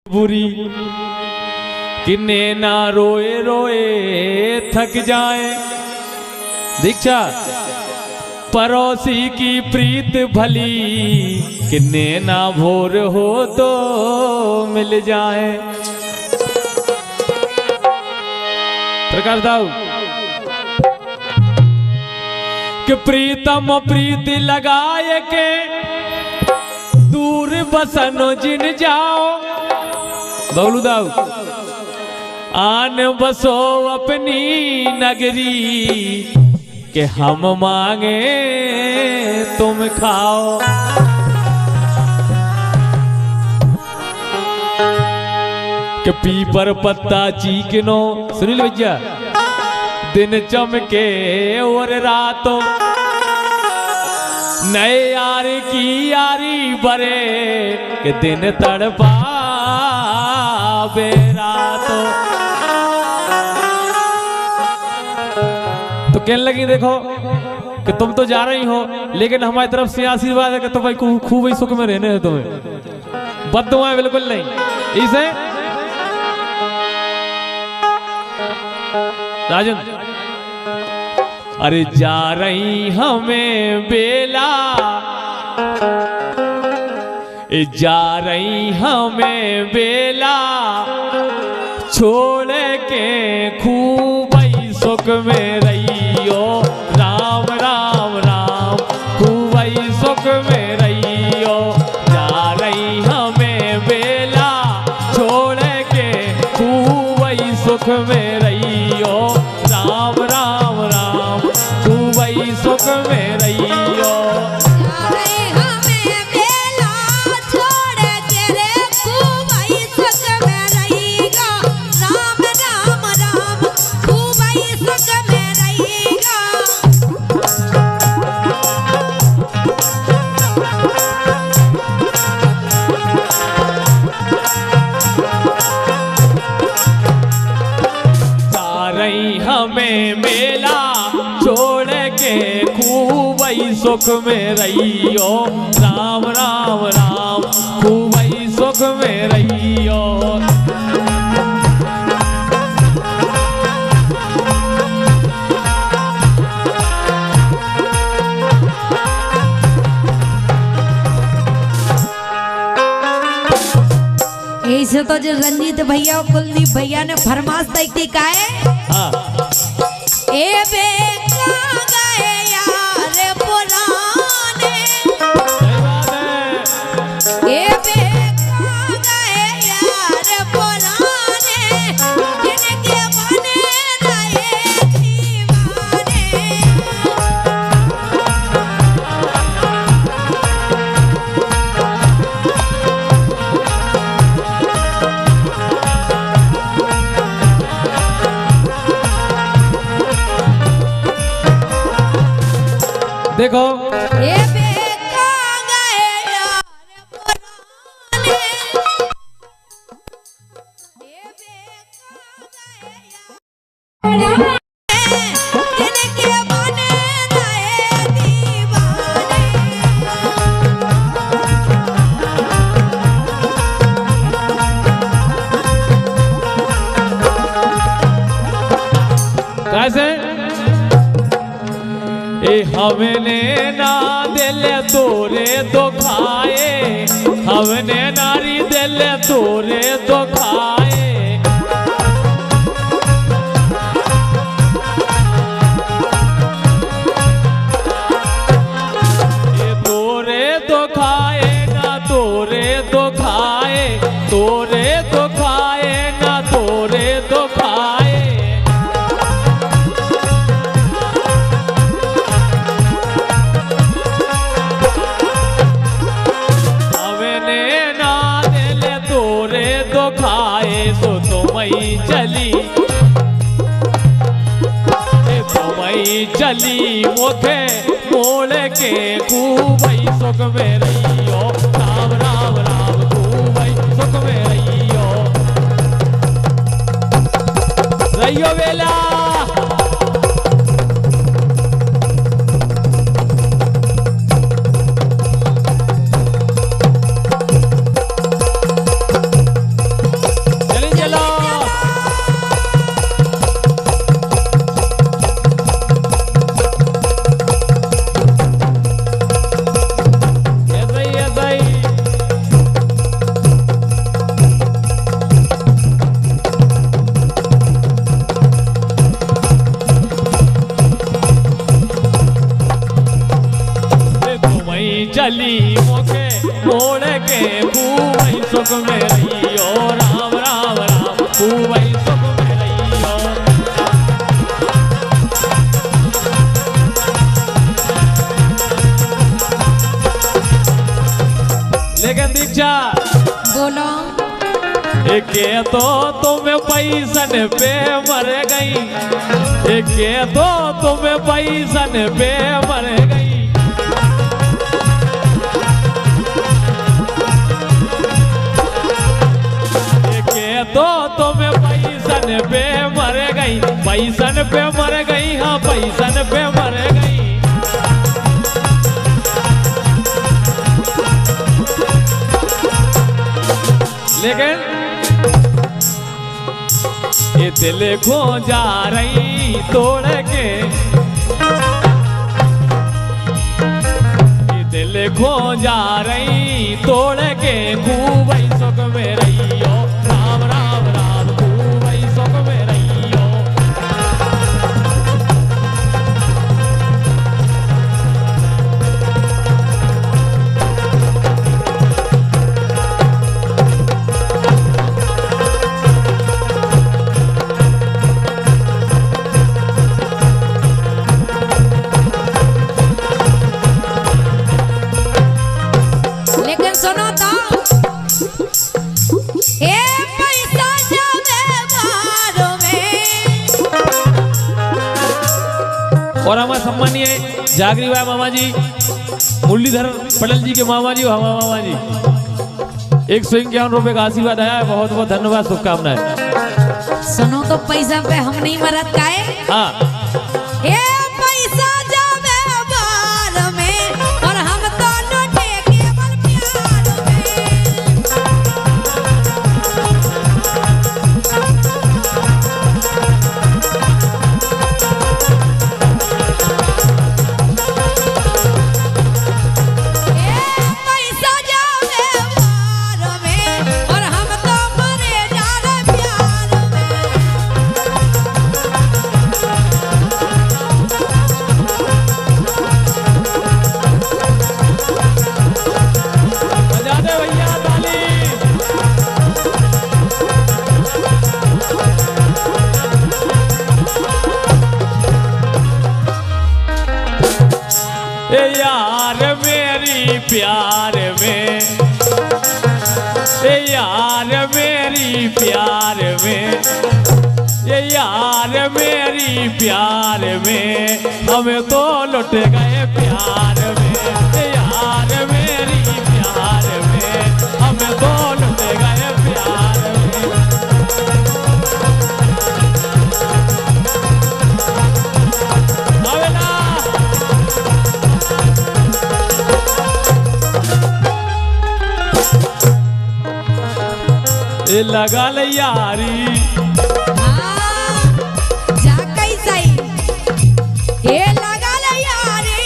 बुरी किन्ने ना रोए रोए थक जाए। दीक्षा पड़ोसी की प्रीत भली किन्ने ना भोर हो तो मिल जाए। प्रकाश दाऊ कि प्रीतम प्रीति लगाए के दूर बसनो जिन जाओ। बबलू दाऊ आन बसो अपनी नगरी के हम मांगे तुम खाओ। कि पीपर पत्ता चीकनो सुनील भैया दिन चमके और रातों नए यार की यारी बरे के दिन तड़पा बेरातो। तो कहने लगी देखो कि तुम तो जा रही हो लेकिन हमारी तरफ से आशीर्वाद है कि तुम भाई खूब ही सुख में रहने हैं। तुम्हें बद्दुआएं बिल्कुल नहीं। इसे राजन अरे जा रही हमें बेला जा रही हमें बेला छोड़ के खूब ही सुख में रहियो। राम राम राम खूब ही सुख में रहियो। जा रही हमें बेला छोड़ के खूब ही सुख में रहियो। राम राम राम खूब ही सुख में रहियो। हमें मेला छोड़ के खूब ही सुख में रहियो। राम राम राम खूब ही सुख में रहियो। ऐसे तो जो रंजीत भैया और कुलदीप भैया ने फरमाश तय का है। ए बेका गए यार पुराने ए बेका गए यार पुराने जिनके बने रहे दीवाने। देखो ये बेका गए यार पुराने ये बेका गए यार जिनके बने रहे दीवाने। कैसे हमने ना दिल तोरे दुखाए हमने नारी दिल तोरे दुखाए। तोरे दुखाए ना तोरे दुखाए तोरे दुखाए ना तोरे दुखाए। चली मुखे मोड़ के खूब ही सुख में रहियो। राम राम राम खूब ही सुख में रहियो। रहियो बेला गली मोके मोड़ के खूब सुख में रहियो राम राम राम खूब सुख में रहियो। लेकिन दीक्षा बोलो एके तो तुम्हें पैसन पे मर गई, एके तो तुम्हें पैसन पे मर गई। एके तो तुम्हें पैसन पे मर गई, पैसन पे मर गई, हाँ पैसन पे मर गई। लेकिन ये दिल खो जा रही तोड़ के, ये दिल खो जा रही तोड़ के खूब सुख में रहियो राम राम राम खूब सुख में रहियो। सुनो तो ए पैसा जावे मारो में। और हमारे सम्मानीय जागरी भाई मामा जी मुरलीधर पटेल जी के मामा जी, हमारे मामा जी 151 रुपए का आशीर्वाद आया है, बहुत बहुत धन्यवाद शुभकामनाएं। सुनो तो पैसा पे हम नहीं मरत का है। हाँ ए पैसा जावे मारो में और हम तो लौटे केवल प्यार में। यार मेरी प्यार में, यार मेरी प्यार में, यार मेरी प्यार में हम तो लुट गए प्यार में। यार मेरी प्यार में हम तो लुट गए प्यार में। लगा ले यारी जा कैसा ये लगा ले यारी,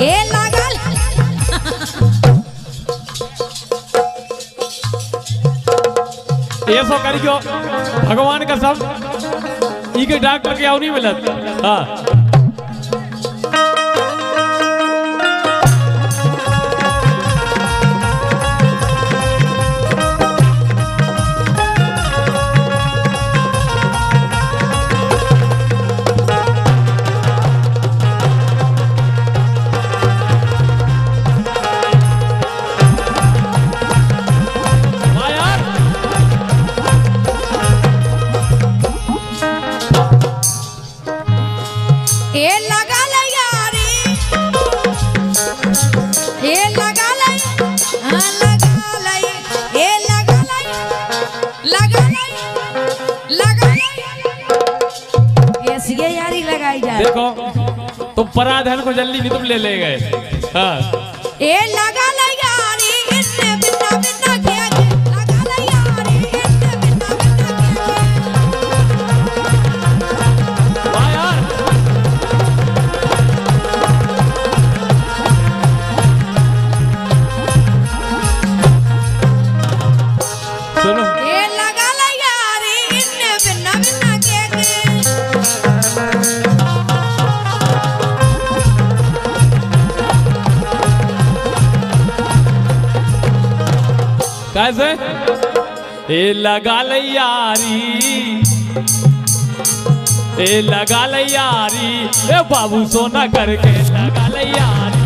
ये लगा ये सो करी क्यों भगवान का सब ई के डॉक्टर के आओ नहीं मिलत। हाँ ये लगा ले यारी, ये लगा ले, हाँ लगा ले, ये लगा ले, लगा ले, लगा ले। ऐसी यारी लगाई जाए। देखो तुम पराधन को जल्दी नहीं तुम ले गए। हाँ ये लगा ले यारी, इतने बिना बिना किया, लगा ले यारी, इतने बिना बिना किया। हाँ यार सुनो ये लगा ले यारी, इतने बिना बिना किया। कैसे? ए लगा ले यारी, ए लगा ले यारी, ए बाबू सोना करके लगा ले यारी,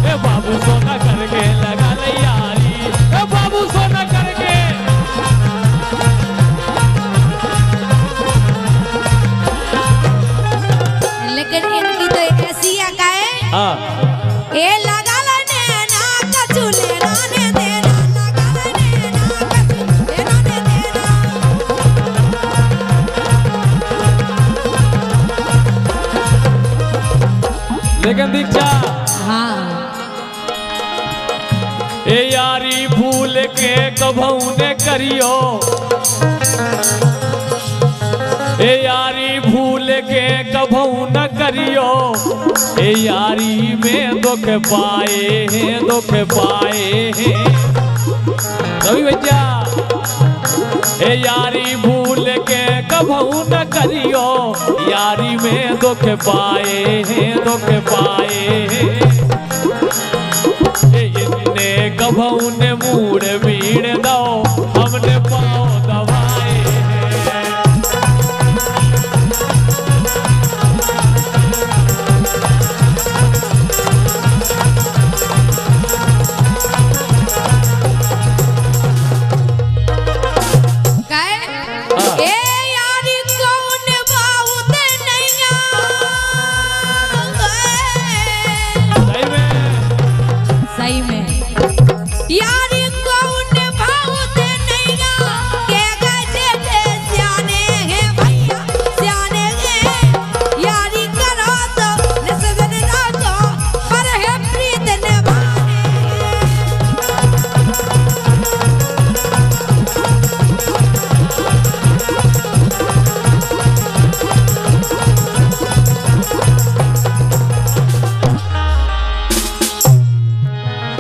ए बाबू सोना करके लगा ले यारी, ए बाबू सोना करके। लेकिन इनकी तो ऐसी का है, हाँ ए लगा लेने ना कछु लेना ने देना, लगा लेने ना कछु लेना ने देना। लेकिन दीक्षा हाँ ए यारी भूल के कभू ने करियो, ए यारी भूल के कभू न करियो, ए यारी में दुख पाए हैं, दुख पाए हैं रवि भैया। ए यारी भूल के कभू न करियो, यारी में दुख पाए हैं, दुख पाए हैं। ए इतने कभू ने मूड बीड़ दो, हमने पाँव दबाए हैं।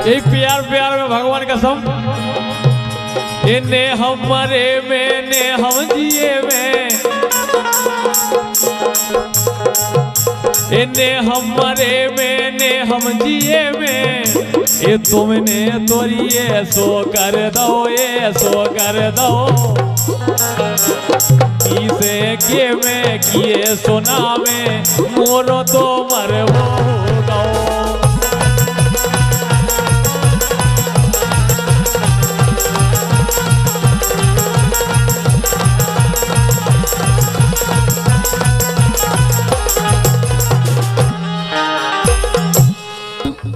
एक प्यार प्यार में भगवान कसम, इन्हें हम मरे में ने हम जिए में, इन्हें हम मरे में ने हम जिए में, ये तुमने तोरिए सो कर दो, ये सो कर दो। किसे के में किए सुना में, मोरो तो मरबो गो।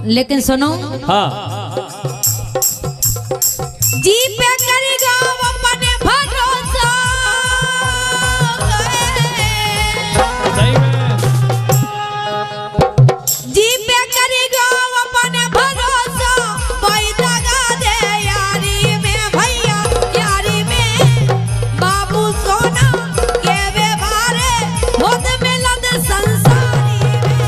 लेकिन सुनो, हाँ जी पे करेगा अपने भरोसा, सही में जी पे करेगा अपने भरोसा, कोई दगा दे यारी में भैया, यारी में बाबू सोना के व्यवहारे खुद मिलद संसारी में।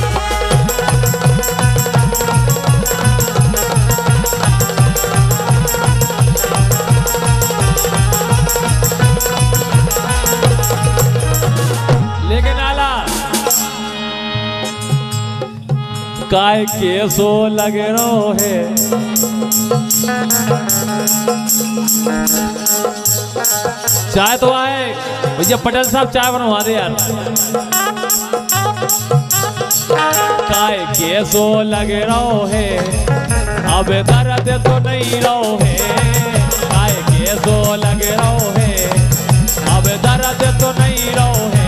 लेकिन आला काय के सो लगे रो है, चाय तो आए भैया पटेल साहब, चाय बनवा दे यार। काय के सो लगे रो है, अब दर्द तो नहीं रो है, काय के सो लगे रो है, अब दर्द तो नहीं रो है।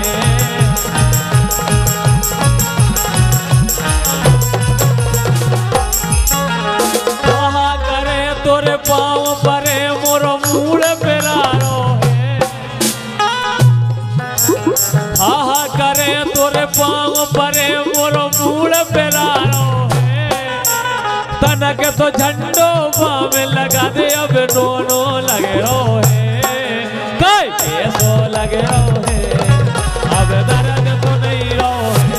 कहा करे तोरे पाँव परे मोरो मूड़ पेरारो है, कहा करे तोरे पाँव परे मोरो मूड़ पेरारो है। तनक तो झंडो बाम लगा दे, अब दोनों लगे रो है, काय कैसो लगे रो है, अब दर्द तो नहीं रो है।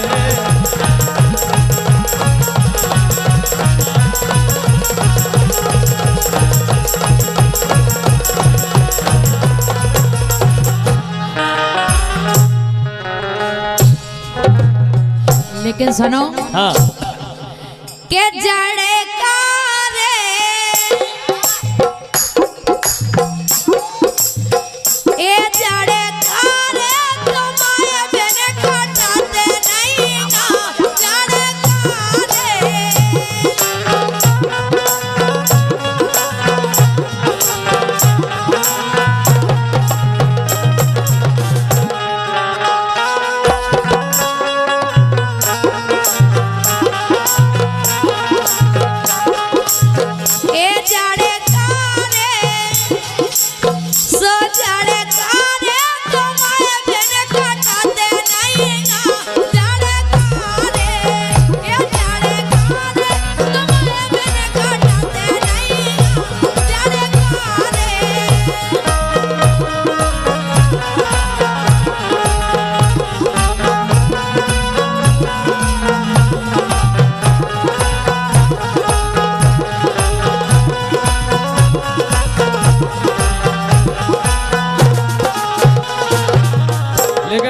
लेकिन सुनो, हाँ के जड़े का रे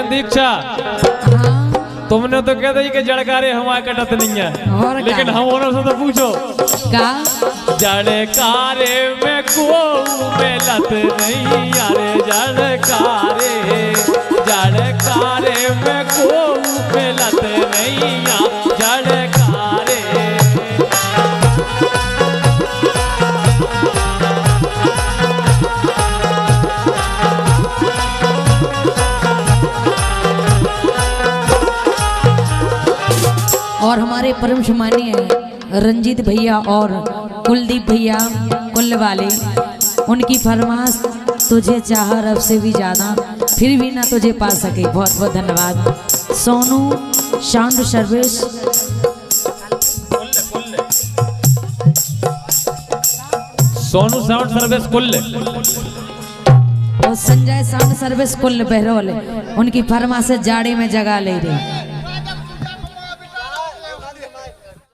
दीक्षा हाँ तुमने तो कह दी कि जड़कारे हमारे कटत नहीं है और लेकिन का? हम औरों से तो पूछो का जड़कारे में को मिलत नहीं यारे जड़कारे में को मिलत नहीं या जड़कारे और हमारे परम सम्मानीय रंजीत भैया और कुलदीप भैया कुल्ल वाले, उनकी फरमाइश तुझे चाह रब से भी ज्यादा फिर भी ना तुझे पा सके। बहुत बहुत धन्यवाद। Sonu sound service, Sonu sound service कुल्ल और संजय साउंड सर्विस कुल्ल बहरोल, उनकी फरमाइश जाड़े में जगह ले रही।